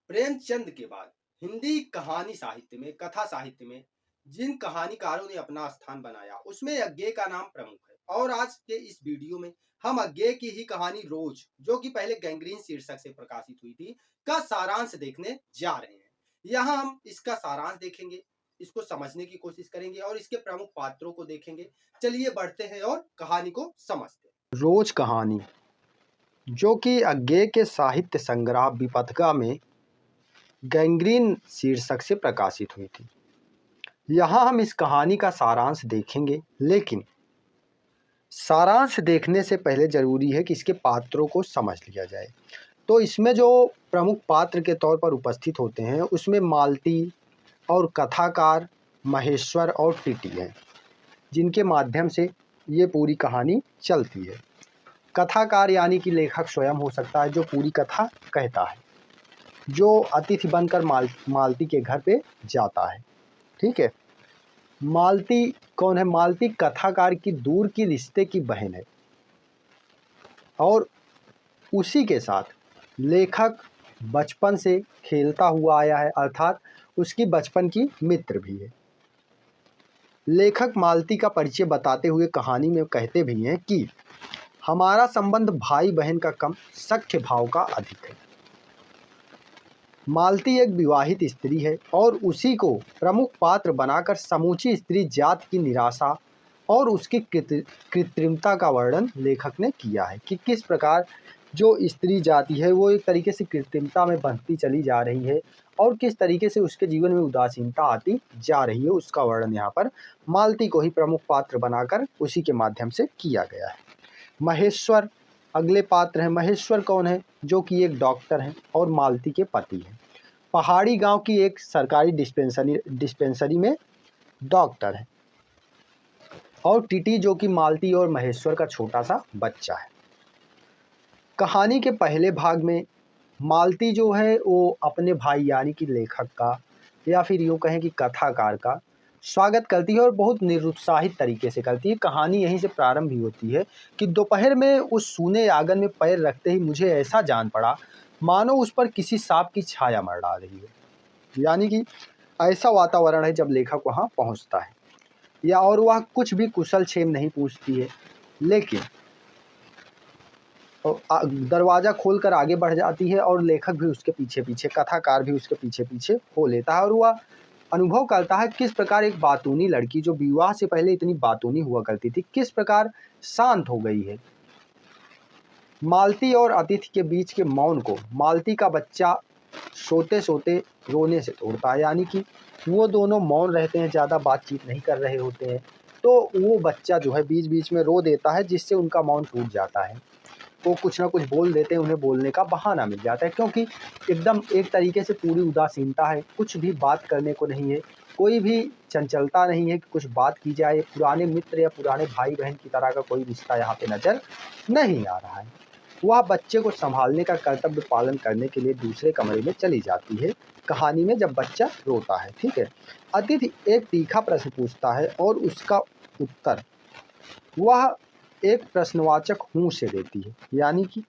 प्रेमचंद के बाद हिंदी कहानी साहित्य में, कथा साहित्य में जिन कहानीकारों ने अपना स्थान बनाया, उसमें अज्ञे का नाम प्रमुख है। और आज के इस वीडियो में हम अज्ञे की ही कहानी रोज, जो कि पहले गैंग्रीन शीर्षक से प्रकाशित हुई थी, का सारांश देखने जा रहे हैं। यहाँ हम इसका सारांश देखेंगे, इसको समझने की कोशिश करेंगे और इसके प्रमुख पात्रों को देखेंगे। चलिए बढ़ते हैं और कहानी को समझते हैं। रोज कहानी, जो कि अज्ञे के साहित्य संग्रह विपथिका में गैंग्रीन शीर्षक से प्रकाशित हुई थी। यहाँ हम इस कहानी का सारांश देखेंगे, लेकिन सारांश देखने से पहले ज़रूरी है कि इसके पात्रों को समझ लिया जाए। तो इसमें जो प्रमुख पात्र के तौर पर उपस्थित होते हैं, उसमें मालती और कथाकार महेश्वर और टीटी हैं, जिनके माध्यम से ये पूरी कहानी चलती है। कथाकार यानी कि लेखक स्वयं हो सकता है, जो पूरी कथा कहता है, जो अतिथि बनकर मालती के घर पे जाता है। ठीक है। मालती कौन है? मालती कथाकार की दूर की रिश्ते की बहन है और उसी के साथ लेखक बचपन से खेलता हुआ आया है, अर्थात उसकी बचपन की मित्र भी है। लेखक मालती का परिचय बताते हुए कहानी में कहते भी हैं कि हमारा संबंध भाई बहन का कम, सख्य भाव का अधिक है। मालती एक विवाहित स्त्री है और उसी को प्रमुख पात्र बनाकर समूची स्त्री जात की निराशा और उसकी कृत्रिमता का वर्णन लेखक ने किया है कि किस प्रकार जो स्त्री जाति है वो एक तरीके से कृत्रिमता में बढ़ती चली जा रही है और किस तरीके से उसके जीवन में उदासीनता आती जा रही है। उसका वर्णन यहाँ पर मालती को ही प्रमुख पात्र बनाकर उसी के माध्यम से किया गया है। महेश्वर अगले पात्र हैं। महेश्वर कौन है? जो कि एक डॉक्टर हैं और मालती के पति हैं। पहाड़ी गांव की एक सरकारी डिस्पेंसरी में डॉक्टर है। और टीटी, जो कि मालती और महेश्वर का छोटा सा बच्चा है। कहानी के पहले भाग में मालती जो है वो अपने भाई यानी कि लेखक का, या फिर यूँ कहें कि कथाकार का स्वागत करती है और बहुत निरुत्साहित तरीके से करती है। कहानी यहीं से प्रारंभ भी होती है कि दोपहर में उस सूने आंगन में पैर रखते ही मुझे ऐसा जान पड़ा मानो उस पर किसी सांप की छाया मर डाल रही है। यानी कि ऐसा वातावरण है जब लेखक वहाँ पहुँचता है, या और वह कुछ भी कुशल क्षेम नहीं पूछती है, लेकिन दरवाज़ा खोलकर आगे बढ़ जाती है और लेखक भी उसके पीछे पीछे, कथाकार भी उसके पीछे पीछे हो लेता है और वह अनुभव करता है किस प्रकार एक बातूनी लड़की, जो विवाह से पहले इतनी बातूनी हुआ करती थी, किस प्रकार शांत हो गई है। मालती और अतिथि के बीच के मौन को मालती का बच्चा सोते सोते रोने से तोड़ता है। यानी कि वो दोनों मौन रहते हैं, ज़्यादा बातचीत नहीं कर रहे होते हैं, तो वो बच्चा जो है बीच बीच में रो देता है, जिससे उनका मौन टूट जाता है। वो कुछ ना कुछ बोल देते हैं, उन्हें बोलने का बहाना मिल जाता है, क्योंकि एकदम एक तरीके से पूरी उदासीनता है, कुछ भी बात करने को नहीं है, कोई भी चंचलता नहीं है कि कुछ बात की जाए। पुराने मित्र या पुराने भाई बहन की तरह का कोई रिश्ता यहाँ पे नज़र नहीं आ रहा है। वह बच्चे को संभालने का कर्तव्य पालन करने के लिए दूसरे कमरे में चली जाती है कहानी में, जब बच्चा रोता है। ठीक है। अतिथि एक तीखा प्रश्न पूछता है और उसका उत्तर वह एक प्रश्नवाचक हूँ से देती है। यानी कि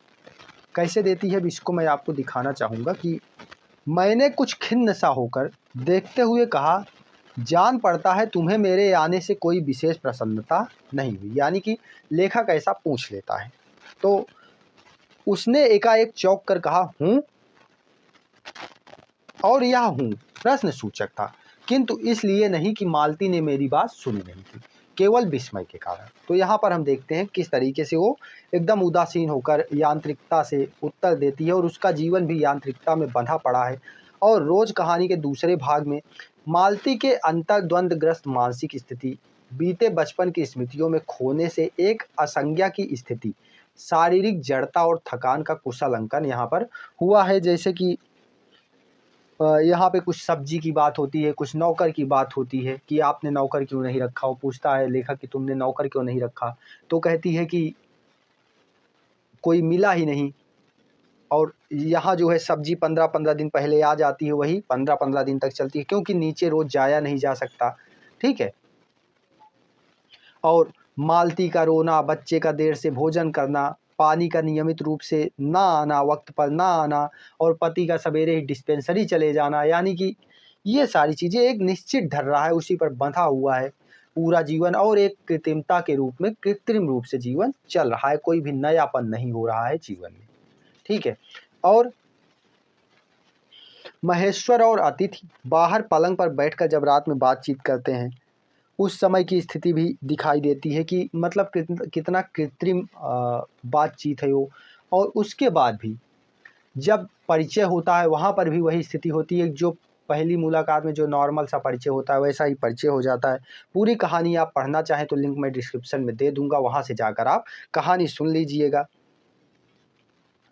कैसे देती है, इसको मैं आपको दिखाना चाहूँगा कि मैंने कुछ खिन्न सा होकर देखते हुए कहा, जान पड़ता है तुम्हें मेरे आने से कोई विशेष प्रसन्नता नहीं हुई। यानी कि लेखक ऐसा पूछ लेता है, तो उसने एकाएक चौंक कर कहा हूँ, और यह हूँ प्रश्न सूचक था, किंतु इसलिए नहीं कि मालती ने मेरी बात सुनी नहीं थी, केवल विस्मय के कारण। तो यहाँ पर हम देखते हैं किस तरीके से वो एकदम उदासीन होकर यांत्रिकता से उत्तर देती है और उसका जीवन भी यांत्रिकता में बंधा पड़ा है। और रोज कहानी के दूसरे भाग में मालती के अंतर्द्वंदग्रस्त मानसिक स्थिति, बीते बचपन की स्मृतियों में खोने से एक असंज्ञा की स्थिति, शारीरिक जड़ता और थकान का कुशल अंकन यहाँ पर हुआ है। जैसे कि यहाँ पे कुछ सब्जी की बात होती है, कुछ नौकर की बात होती है कि आपने नौकर क्यों नहीं रखा। वो पूछता है लेखक कि तुमने नौकर क्यों नहीं रखा, तो कहती है कि कोई मिला ही नहीं। और यहाँ जो है सब्जी 15-15 दिन पहले आ जाती है, वही 15-15 दिन तक चलती है, क्योंकि नीचे रोज जाया नहीं जा सकता। ठीक है। और मालती का रोना, बच्चे का देर से भोजन करना पानी का नियमित रूप से ना आना, वक्त पर ना आना और पति का सवेरे ही डिस्पेंसरी चले जाना, यानी कि ये सारी चीज़ें एक निश्चित धर रहा है, उसी पर बंधा हुआ है पूरा जीवन और एक कृत्रिमता के रूप में कृत्रिम रूप से जीवन चल रहा है, कोई भी नयापन नहीं हो रहा है जीवन में। ठीक है। और महेश्वर और अतिथि बाहर पलंग पर बैठकर जब रात में बातचीत करते हैं, उस समय की स्थिति भी दिखाई देती है कि मतलब कितना कृत्रिम बातचीत है वो। और उसके बाद भी जब परिचय होता है वहाँ पर भी वही स्थिति होती है, जो पहली मुलाकात में जो नॉर्मल सा परिचय होता है वैसा ही परिचय हो जाता है। पूरी कहानी आप पढ़ना चाहें तो लिंक मैं डिस्क्रिप्शन में दे दूंगा, वहाँ से जाकर आप कहानी सुन लीजिएगा।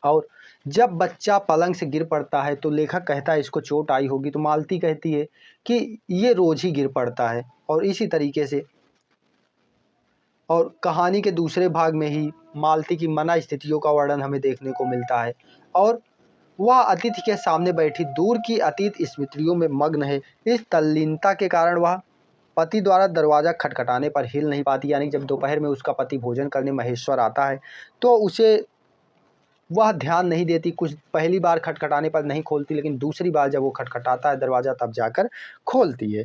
और जब बच्चा पलंग से गिर पड़ता है तो लेखक कहता है इसको चोट आई होगी, तो मालती कहती है कि ये रोज ही गिर पड़ता है। और इसी तरीके से और कहानी के दूसरे भाग में ही मालती की मना स्थितियों का वर्णन हमें देखने को मिलता है और वह अतिथि के सामने बैठी दूर की अतीत स्मृतियों में मग्न है। इस तल्लीनता के कारण वह पति द्वारा दरवाज़ा खटखटाने पर हिल नहीं पाती, यानी जब दोपहर में उसका पति भोजन करने महेश्वर आता है तो उसे वह ध्यान नहीं देती। कुछ पहली बार खटखटाने पर नहीं खोलती, लेकिन दूसरी बार जब वो खटखटाता है दरवाज़ा तब जाकर खोलती है।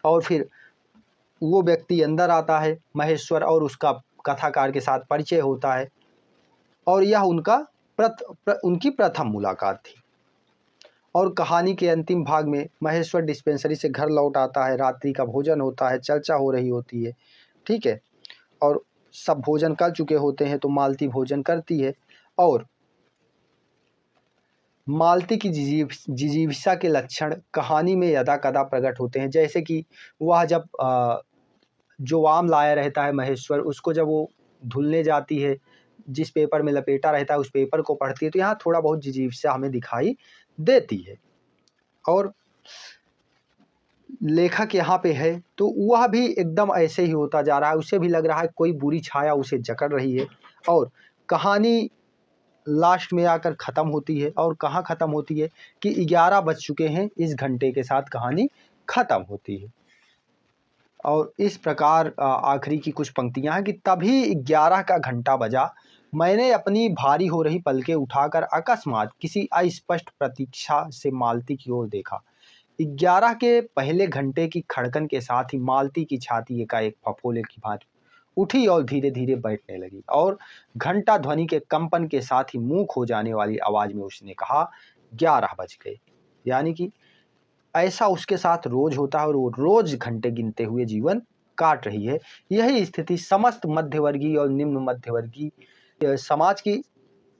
और फिर वो व्यक्ति अंदर आता है महेश्वर और उसका कथाकार के साथ परिचय होता है और यह उनकी प्रथम मुलाकात थी। और कहानी के अंतिम भाग में महेश्वर डिस्पेंसरी से घर लौट आता है, रात्रि का भोजन होता है, चर्चा हो रही होती है। ठीक है। और सब भोजन कर चुके होते हैं तो मालती भोजन करती है और मालती की जिजीविषा के लक्षण कहानी में यदा कदा प्रकट होते हैं। जैसे कि वह जब जो आम लाया रहता है महेश्वर, उसको जब वो धुलने जाती है, जिस पेपर में लपेटा रहता है उस पेपर को पढ़ती है, तो यहाँ थोड़ा बहुत जिजीविषा हमें दिखाई देती है। और लेखक यहाँ पे है तो वह भी एकदम ऐसे ही होता जा रहा है, उसे भी लग रहा है कोई बुरी छाया उसे जकड़ रही है। और कहानी लास्ट में आकर ख़त्म होती है और कहाँ ख़त्म होती है कि 11 बज चुके हैं, इस घंटे के साथ कहानी ख़त्म होती है। और इस प्रकार आखिरी की कुछ पंक्तियाँ हैं कि तभी 11 का घंटा बजा, मैंने अपनी भारी हो रही पलकें उठाकर अकस्मात किसी अस्पष्ट प्रतीक्षा से मालती की ओर देखा। 11 के पहले घंटे की खड़कन के साथ ही मालती की छाती एकाएक फफोले की भांति उठी और धीरे धीरे बैठने लगी और घंटा ध्वनि के कंपन के साथ ही मुंह खो जाने वाली आवाज में उसने कहा 11 बज गए। यानी कि ऐसा उसके साथ रोज होता है और वो रोज घंटे गिनते हुए जीवन काट रही है। यही स्थिति समस्त मध्यवर्गीय और निम्न मध्यवर्गीय समाज की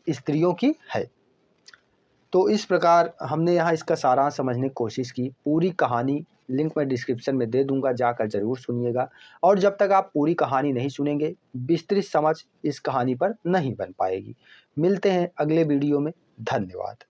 स्त्रियों की है। तो इस प्रकार हमने यहाँ इसका सारांश समझने की कोशिश की। पूरी कहानी लिंक मैं डिस्क्रिप्शन में दे दूंगा, जाकर ज़रूर सुनिएगा। और जब तक आप पूरी कहानी नहीं सुनेंगे विस्तृत समझ इस कहानी पर नहीं बन पाएगी। मिलते हैं अगले वीडियो में। धन्यवाद।